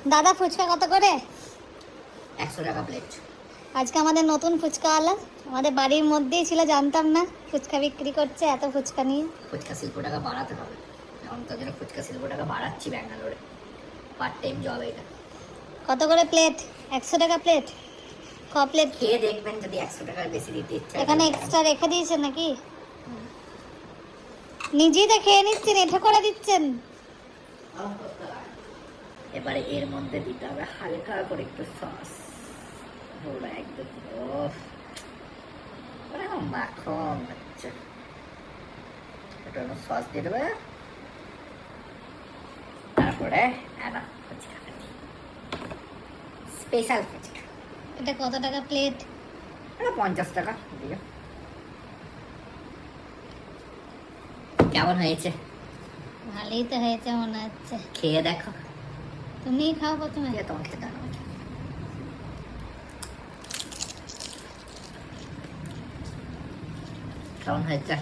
দাদা ফুচকা কত করে? 100 টাকা প্লেট। আজকে আমাদের নতুন ফুচকাওয়ালা আমাদের বাড়ির মধ্যেই ছিল, জানতাম না ফুচকা বিক্রি করছে। এত ফুচকা নিয়ে ফুচকা শিল্পটাকে বাড়াতে হবে, এখন তার জন্য ফুচকা শিল্পটাকে বাড়াচ্ছি ব্যাঙ্গালোরে। পার্ট টাইম জব এটা। কত করে প্লেট? 100 টাকা প্লেট। ক প্লেট? খেয়ে দেখবেন, যদি 100 টাকার বেশি দিতে ইচ্ছা হয়। এখানে এক্সট্রা রেখে দিয়েছেন নাকি? নিজেই তো খেয়ে নিচ্ছেন, এটা করে দিচ্ছেন। এবারে এর মধ্যে দিতে হবে হালকা করে একটু সস, পুরো একদম মাখন হচ্ছে। একটু সস দিয়ে দেবে, তারপরে ফুচকা স্পেশাল ফুচকা। এটা কত টাকা প্লেট? 50 টাকা দিয়ে। কেমন হয়েছে? ভালোই তো হয়েছে মনে হচ্ছে। খেয়ে দেখো। তুমিই খাও প্রথমে। তোমাকে খেতে দাও। কেমন হয়েছে?